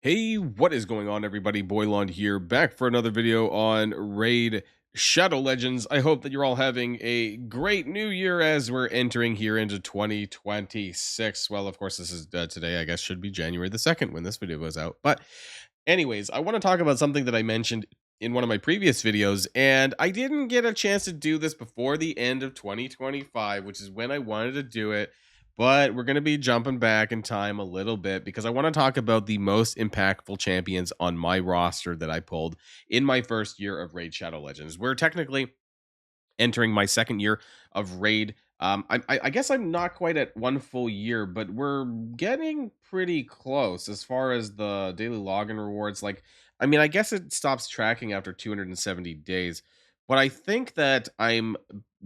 Hey, what is going on, everybody? Boilon here, back for another video on Raid Shadow Legends. I hope that you're all having a great new year as we're entering here into 2026. Well, of course, this is today, I guess, should be January the 2nd when this video goes out. But anyways, I want to talk about something that I mentioned in one of my previous videos, and I didn't get a chance to do this before the end of 2025, which is when I wanted to do it. But we're going to be jumping back in time a little bit because I want to talk about the most impactful champions on my roster that I pulled in my first year of Raid Shadow Legends. We're technically entering my second year of Raid. I guess I'm not quite at one full year, but we're getting pretty close as far as the daily login rewards. I guess it stops tracking after 270 days. But I think that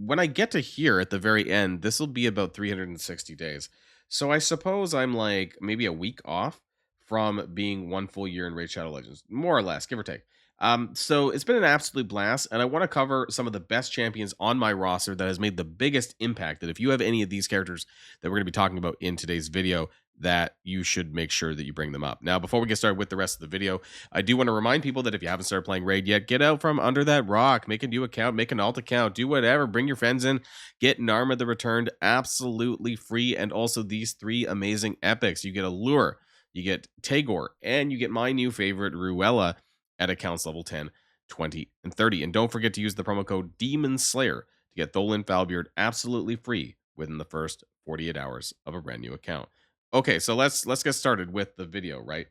when I get to here at the very end, this will be about 360 days. So I suppose I'm like maybe a week off from being one full year in Raid Shadow Legends, more or less, give or take. So it's been an absolute blast, and I want to cover some of the best champions on my roster that has made the biggest impact. That if you have any of these characters that we're going to be talking about in today's video, that you should make sure that you bring them up. Now, before we get started with the rest of the video, I do want to remind people that if you haven't started playing Raid yet, get out from under that rock, make a new account, make an alt account, do whatever, bring your friends in, get Narma the Returned absolutely free, and also these three amazing epics. You get Allure, you get Tagore, and you get my new favorite, Ruella, at accounts level 10, 20, and 30. And don't forget to use the promo code Demon Slayer to get Tholan Foulbeard absolutely free within the first 48 hours of a brand new account. Okay, so let's get started with the video, right?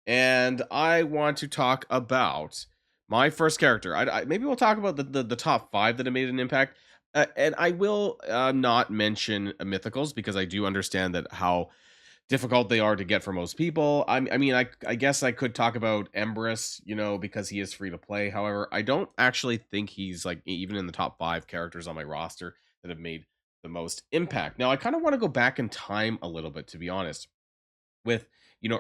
And I want to talk about my first character. Maybe we'll talk about the top five that have made an impact. And I will not mention mythicals because I do understand that how difficult they are to get for most people. I guess I could talk about Empress, because he is free to play. However, I don't actually think he's like even in the top five characters on my roster that have made the most impact. Now, I kind of want to go back in time a little bit, to be honest, with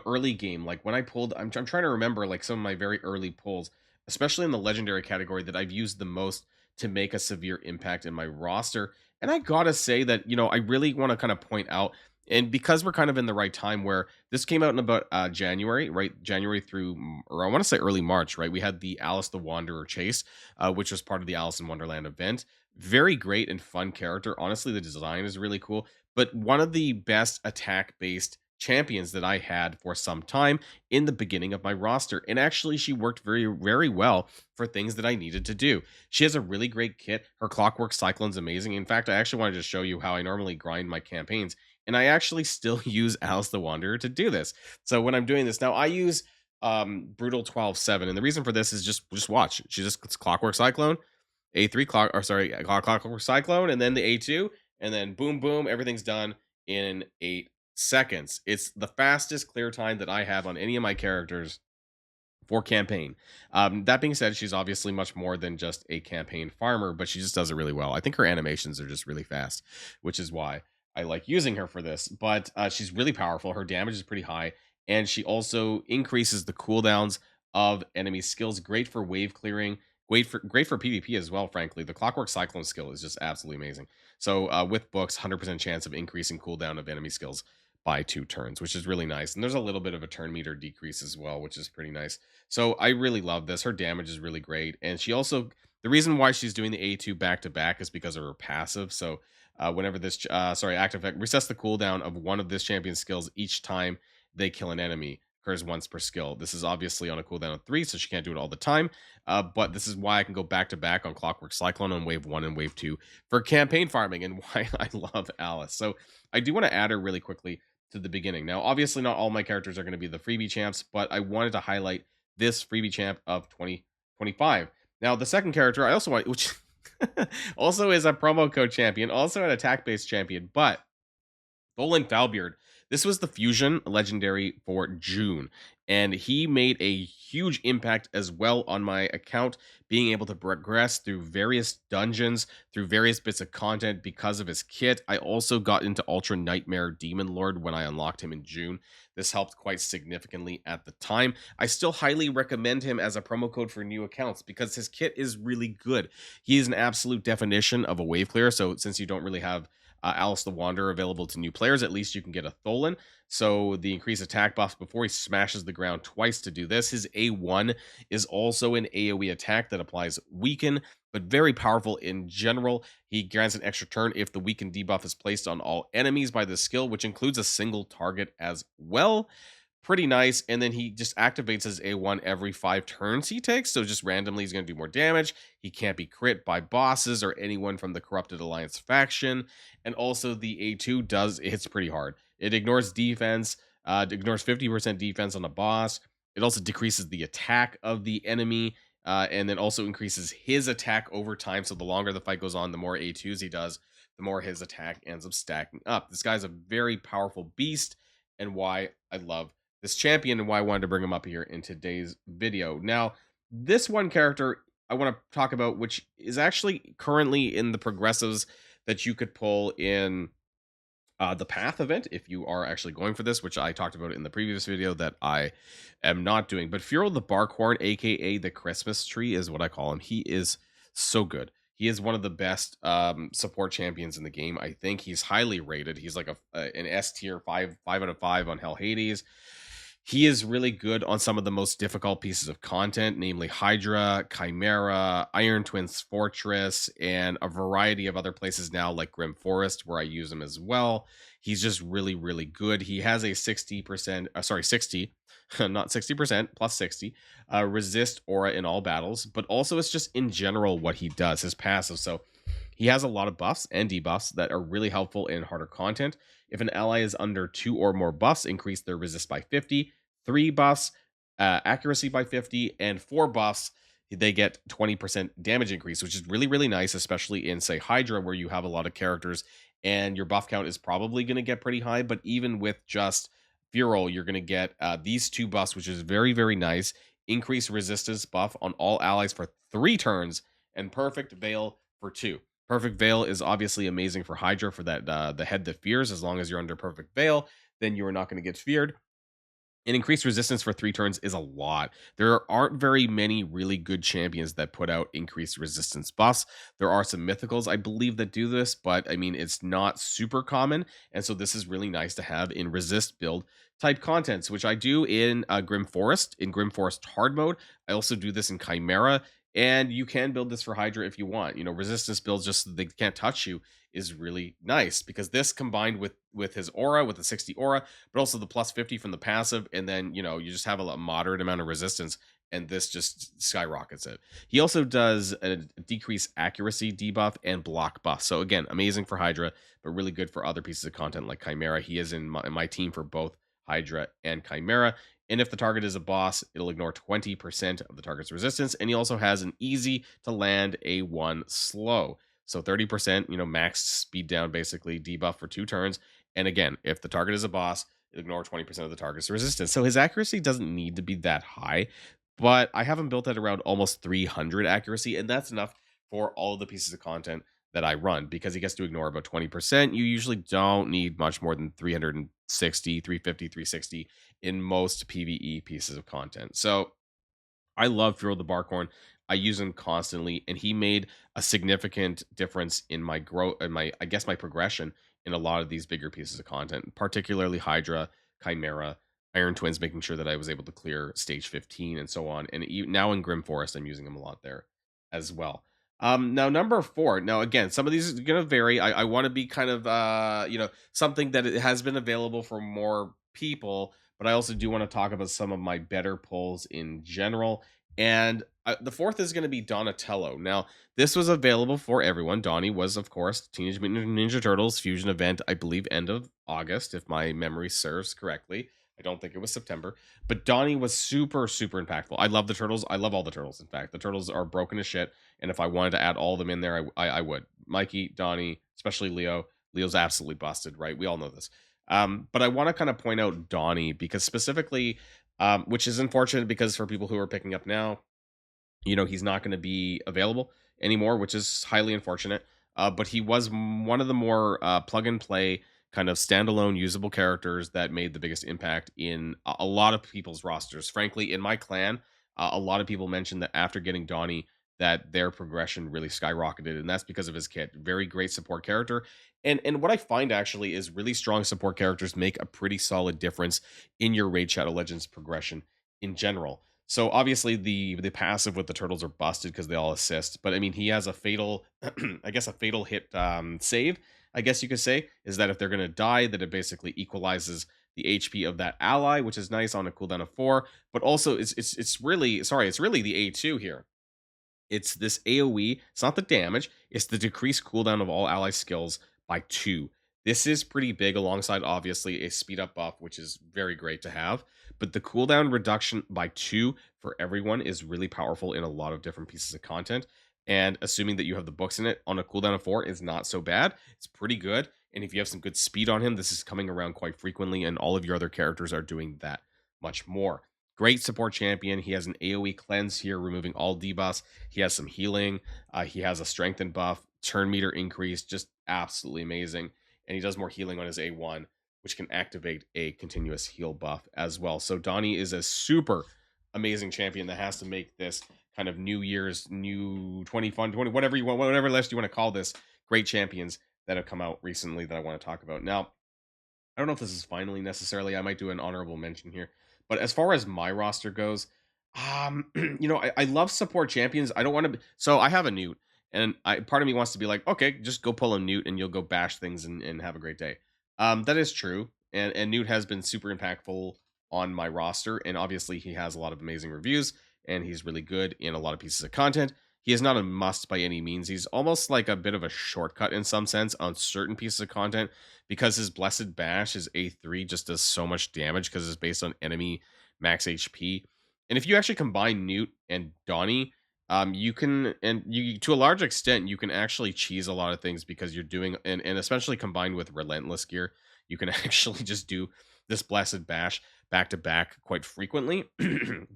early game. Like when I pulled, I'm trying to remember like some of my very early pulls, especially in the legendary category that I've used the most to make a severe impact in my roster. And I gotta say that I really want to kind of point out, and because we're kind of in the right time where this came out in about January, right? January through, or I want to say early March, right? We had the Alice the Wanderer chase, which was part of the Alice in Wonderland event. Very great and fun character. Honestly, the design is really cool, but one of the best attack based champions that I had for some time in the beginning of my roster. And actually, she worked very, very well for things that I needed to do. She has a really great kit. Her Clockwork Cyclone's amazing. In fact, I actually wanted to show you how I normally grind my campaigns. And I actually still use Alice the Wanderer to do this. So when I'm doing this now, I use Brutal 12-7. And the reason for this is just watch. It's Clockwork Cyclone, A3 Clockwork Cyclone, and then the A2, and then boom, boom, everything's done in 8 seconds. It's the fastest clear time that I have on any of my characters for campaign. That being said, she's obviously much more than just a campaign farmer, but she just does it really well. I think her animations are just really fast, which is why I like using her for this. But she's really powerful. Her damage is pretty high, and she also increases the cooldowns of enemy skills. Great for wave clearing. Great for PvP as well, frankly. The Clockwork Cyclone skill is just absolutely amazing. So with books, 100% chance of increasing cooldown of enemy skills by 2 turns, which is really nice. And there's a little bit of a turn meter decrease as well, which is pretty nice. So I really love this. Her damage is really great. And she also, the reason why she's doing the A2 back to back is because of her passive. So whenever this, active effect resets the cooldown of one of this champion's skills each time they kill an enemy, occurs once per skill. This is obviously on a cooldown of 3, so she can't do it all the time. But this is why I can go back to back on Clockwork Cyclone on wave 1 and wave 2 for campaign farming, and why I love Alice. So I do want to add her really quickly to the beginning. Now, obviously, not all my characters are going to be the freebie champs, but I wanted to highlight this freebie champ of 2025. Now, the second character I also want, which also is a promo code champion, also an attack-based champion, but Tholan Foulbeard. This was the fusion legendary for June, and he made a huge impact as well on my account, being able to progress through various dungeons, through various bits of content because of his kit. I also got into Ultra Nightmare Demon Lord when I unlocked him in June. This helped quite significantly at the time. I still highly recommend him as a promo code for new accounts because his kit is really good. He is an absolute definition of a wave clear, so since you don't really have Alice the Wanderer available to new players. At least you can get a Tholan. So the increased attack buff before he smashes the ground twice to do this. His A1 is also an AoE attack that applies Weaken, but very powerful in general. He grants an extra turn if the Weaken debuff is placed on all enemies by this skill, which includes a single target as well. Pretty nice. And then he just activates his A1 every 5 turns he takes. So just randomly, he's going to do more damage. He can't be crit by bosses or anyone from the Corrupted Alliance faction. And also the A2 hits pretty hard. It ignores defense, ignores 50% defense on a boss. It also decreases the attack of the enemy, and then also increases his attack over time. So the longer the fight goes on, the more A2s he does, the more his attack ends up stacking up. This guy's a very powerful beast, and why I love this champion and why I wanted to bring him up here in today's video. Now, this one character I want to talk about, which is actually currently in the progressives that you could pull in the Path event if you are actually going for this, which I talked about in the previous video that I am not doing. But Firrol the Barkhorn, aka the Christmas tree, is what I call him. He is so good. He is one of the best support champions in the game. I think he's highly rated. He's like an S tier, 5 out of 5 on Hell Hades. He is really good on some of the most difficult pieces of content, namely Hydra, Chimera, Iron Twins Fortress, and a variety of other places now like Grim Forest, where I use him as well. He's just really, really good. He has a 60%, 60, not 60%, plus 60, resist aura in all battles, but also it's just in general what he does, his passive. So he has a lot of buffs and debuffs that are really helpful in harder content. If an ally is under 2 or more buffs, increase their resist by 50. 3 buffs, accuracy by 50, and 4 buffs, they get 20% damage increase, which is really, really nice, especially in, say, Hydra, where you have a lot of characters and your buff count is probably going to get pretty high. But even with just Firrol, you're going to get these 2 buffs, which is very, very nice. Increase resistance buff on all allies for 3 turns, and Perfect Veil for 2. Perfect Veil is obviously amazing for Hydra for that the head that fears. As long as you're under Perfect Veil, then you are not going to get feared. And increased resistance for 3 turns is a lot. There aren't very many really good champions that put out increased resistance buffs. There are some mythicals, I believe, that do this, but I mean, it's not super common. And so this is really nice to have in resist build type contents, which I do in Grim Forest, hard mode. I also do this in Chimera. And you can build this for Hydra if you want. Resistance builds just so they can't touch you is really nice, because this combined with his aura, with the 60 aura, but also the plus 50 from the passive, and then you just have a moderate amount of resistance, and this just skyrockets it. He also does a decreased accuracy debuff and block buff. So again, amazing for Hydra, but really good for other pieces of content like Chimera. He is in my team for both Hydra and Chimera. And if the target is a boss, it'll ignore 20% of the target's resistance. And he also has an easy to land A1 slow. So 30%, max speed down, basically debuff for 2 turns. And again, if the target is a boss, it'll ignore 20% of the target's resistance. So his accuracy doesn't need to be that high, but I have him built at around almost 300 accuracy. And that's enough for all of the pieces of content that I run, because he gets to ignore about 20%. You usually don't need much more than 360, 350, 360 in most PvE pieces of content. So I love Firrol the Barkhorn. I use him constantly, and he made a significant difference in my growth and my progression in a lot of these bigger pieces of content, particularly Hydra, Chimera, Iron Twins, making sure that I was able to clear stage 15 and so on. And now in Grim Forest, I'm using him a lot there as well. Now number 4. Now again, some of these are going to vary. I want to be kind of something that it has been available for more people, but I also do want to talk about some of my better pulls in general. And the 4th is going to be Donatello. Now, this was available for everyone. Donnie was, of course, Teenage Mutant Ninja Turtles Fusion event, I believe, end of August, if my memory serves correctly. I don't think it was September. But Donnie was super, super impactful. I love the Turtles. I love all the Turtles, in fact. The Turtles are broken as shit. And if I wanted to add all of them in there, I would. Mikey, Donnie, especially Leo. Leo's absolutely busted, right? We all know this. But I want to kind of point out Donnie, because specifically, which is unfortunate, because for people who are picking up now, he's not going to be available anymore, which is highly unfortunate. But he was one of the more plug and play kind of standalone usable characters that made the biggest impact in a lot of people's rosters. Frankly, in my clan, a lot of people mentioned that after getting Donnie, that their progression really skyrocketed, and that's because of his kit. Very great support character. And what I find actually is really strong support characters make a pretty solid difference in your Raid Shadow Legends progression in general. So obviously the passive with the turtles are busted because they all assist, but I mean he has a fatal I guess a fatal hit save, I guess you could say, is that if they're gonna die, that it basically equalizes the HP of that ally, which is nice on a cooldown of 4. But also it's really it's really the A2 here. It's this AoE. It's not the damage. It's the decreased cooldown of all ally skills by 2. This is pretty big alongside, obviously, a speed up buff, which is very great to have. But the cooldown reduction by 2 for everyone is really powerful in a lot of different pieces of content. And assuming that you have the books in it on a cooldown of 4 is not so bad. It's pretty good. And if you have some good speed on him, this is coming around quite frequently. And all of your other characters are doing that much more. Great support champion. He has an AoE cleanse here, removing all debuffs. He has some healing. He has a strengthened buff, turn meter increase, just absolutely amazing. And he does more healing on his A1, which can activate a continuous heal buff as well. So Donnie is a super amazing champion that has to make this kind of New Year's new 20 fun 20 whatever you want, whatever list you want to call this. Great champions that have come out recently that I want to talk about. Now, I don't know if this is finally necessarily. I might do an honorable mention here. But as far as my roster goes, I love support champions. I don't want to. So I have a Newt, and part of me wants to be like, okay, just go pull a Newt, and you'll go bash things and have a great day. That is true, and Newt has been super impactful on my roster, and obviously he has a lot of amazing reviews, and he's really good in a lot of pieces of content. He is not a must by any means. He's almost like a bit of a shortcut in some sense on certain pieces of content because his Blessed Bash, his A3, just does so much damage because it's based on enemy max HP. And if you actually combine Newt and Donnie, you can, and you to a large extent, you can actually cheese a lot of things because you're doing, and especially combined with Relentless gear, you can actually just do this Blessed Bash back to back quite frequently.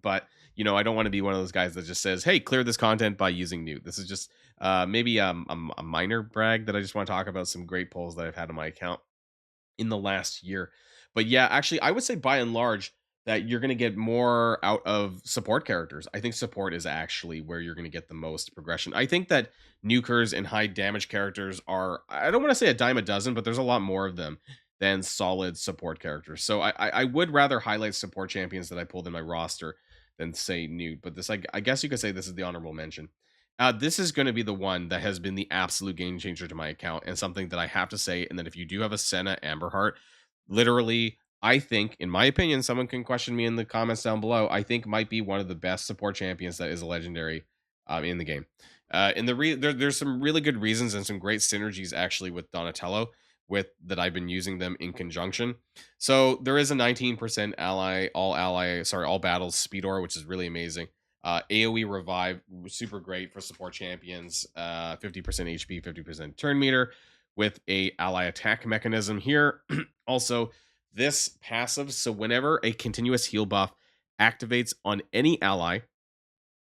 But I don't want to be one of those guys that just says, "Hey, clear this content by using Newt." This is just maybe a minor brag that I just want to talk about some great polls that I've had on my account in the last year. But yeah, actually, I would say by and large that you're going to get more out of support characters. I think support is actually where you're going to get the most progression. I think that nukers and high damage characters are, I don't want to say a dime a dozen, but there's a lot more of them than solid support characters. So I would rather highlight support champions that I pulled in my roster than say Newt. But this, I guess you could say this is the honorable mention. This is going to be the one that has been the absolute game changer to my account and something that I have to say. And that if you do have a Senna Amberheart, literally, I think, in my opinion, someone can question me in the comments down below. I think might be one of the best support champions that is a legendary in the game. And there's some really good reasons and some great synergies actually with Donatello with that I've been using them in conjunction. So there is a 19% all battles speed aura, which is really amazing. AoE revive, super great for support champions. 50% HP, 50% turn meter with a ally attack mechanism here. Also, this passive, so whenever a continuous heal buff activates on any ally,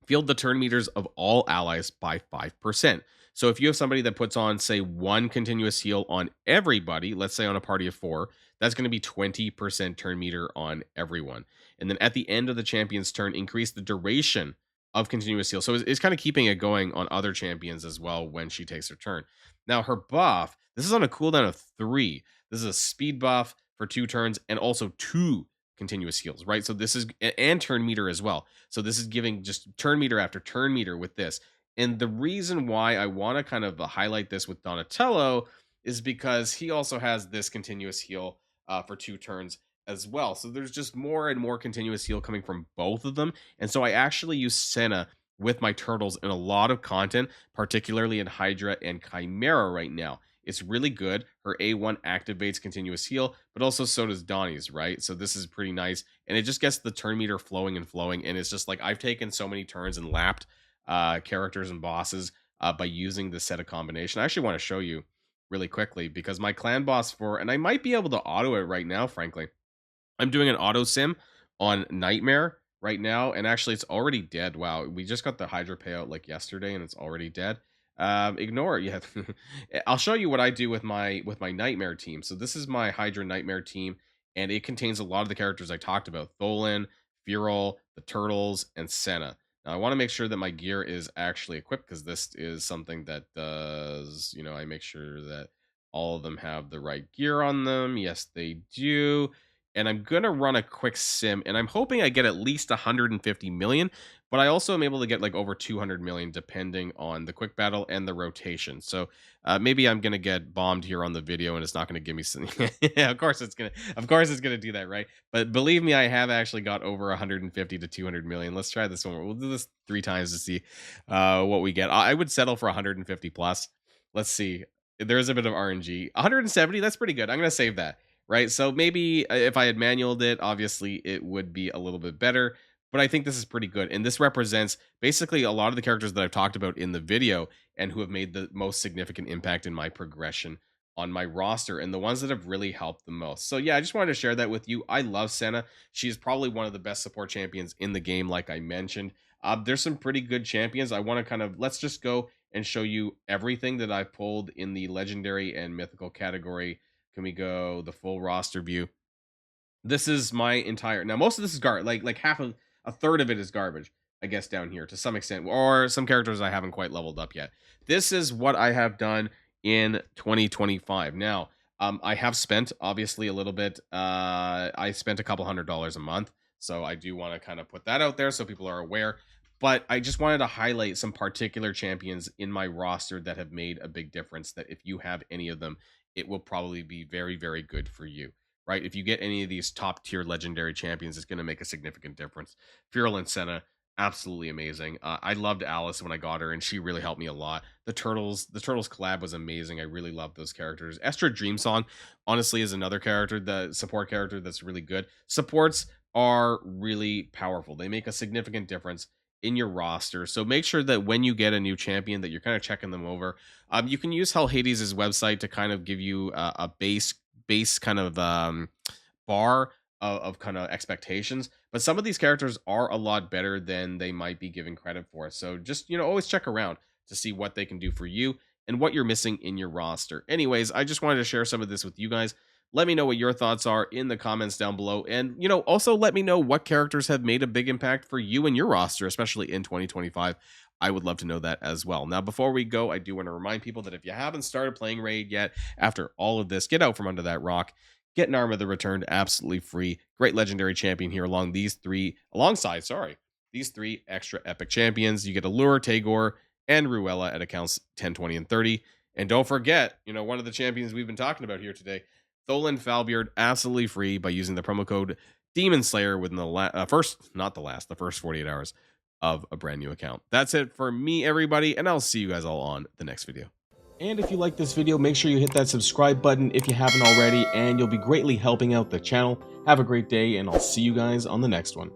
field the turn meters of all allies by 5%. So if you have somebody that puts on, say, one continuous heal on everybody, let's say on a party of 4, that's going to be 20% turn meter on everyone. And then at the end of the champion's turn, increase the duration of continuous heal. So it's kind of keeping it going on other champions as well when she takes her turn. Now, her buff, this is on a cooldown of 3. This is a speed buff for 2 turns and also 2 continuous heals, right? So this is, and turn meter as well. So this is giving just turn meter after turn meter with this. And the reason why I want to kind of highlight this with Donatello is because he also has this continuous heal for 2 turns as well. So there's just more and more continuous heal coming from both of them. And so I actually use Senna with my turtles in a lot of content, particularly in Hydra and Chimera right now. It's really good. Her A1 activates continuous heal, but also so does Donnie's, right? So this is pretty nice. And it just gets the turn meter flowing and flowing. And it's just like I've taken so many turns and lapped characters and bosses by using this set of combination. I actually want to show you really quickly because my clan boss and I might be able to auto it right now, frankly. I'm doing an auto sim on Nightmare right now, and actually it's already dead. Wow, we just got the Hydra payout like yesterday, and it's already dead. Ignore it. Yeah, I'll show you what I do with my Nightmare team. So this is my Hydra Nightmare team, and it contains a lot of the characters I talked about: Tholan, Firrol, the Turtles, and Senna. Now, I want to make sure that my gear is actually equipped, because this is something that does, I make sure that all of them have the right gear on them. Yes, they do. And I'm going to run a quick sim, and I'm hoping I get at least 150 million, but I also am able to get like over 200 million depending on the quick battle and the rotation. So maybe I'm going to get bombed here on the video and it's not going to give me some. Yeah, of course it's going to do that, right? But believe me, I have actually got over 150 to 200 million. Let's try this one. We'll do this 3 times to see what we get. I would settle for 150 plus. Let's see. There's a bit of RNG. 170, that's pretty good. I'm going to save that, right? So maybe if I had manualed it, obviously it would be a little bit better. But I think this is pretty good. And this represents basically a lot of the characters that I've talked about in the video and who have made the most significant impact in my progression on my roster, and the ones that have really helped the most. So yeah, I just wanted to share that with you. I love Senna. She is probably one of the best support champions in the game, like I mentioned. There's some pretty good champions. I want to let's just go and show you everything that I've pulled in the legendary and mythical category. Can we go the full roster view? This is my entire, now most of this is garbage, like half of, a third of it is garbage, I guess, down here to some extent, or some characters I haven't quite leveled up yet. This is what I have done in 2025. Now, I have spent obviously a little bit. I spent a couple $100s a month, so I do want to kind of put that out there so people are aware. But I just wanted to highlight some particular champions in my roster that have made a big difference, that if you have any of them, it will probably be very, very good for you, right? If you get any of these top tier legendary champions, it's going to make a significant difference. Firrol and Senna, absolutely amazing. I loved Alice when I got her, and she really helped me a lot. The Turtles collab was amazing. I really love those characters. Esther Dreamsong, honestly, is another character, the support character, that's really good. Supports are really powerful. They make a significant difference in your roster. So make sure that when you get a new champion that you're kind of checking them over. You can use Hell Hades' website to kind of give you a base kind of bar of kind of expectations, but some of these characters are a lot better than they might be given credit for. So just, always check around to see what they can do for you and what you're missing in your roster. Anyways, I just wanted to share some of this with you guys. Let me know what your thoughts are in the comments down below, and also let me know what characters have made a big impact for you and your roster, especially in 2025. I would love to know that as well. Now, before we go, I do want to remind people that if you haven't started playing Raid yet, after all of this, get out from under that rock. Get an Arm of the Returned absolutely free. Great legendary champion here alongside these three extra epic champions. You get Allure, Tagore, and Ruella at accounts 10, 20, and 30. And don't forget, one of the champions we've been talking about here today, Tholan Foulbeard, absolutely free by using the promo code Demon Slayer within the first 48 hours of a brand new account. That's it for me, everybody, and I'll see you guys all on the next video. And if you like this video, make sure you hit that subscribe button if you haven't already, and you'll be greatly helping out the channel. Have a great day, and I'll see you guys on the next one.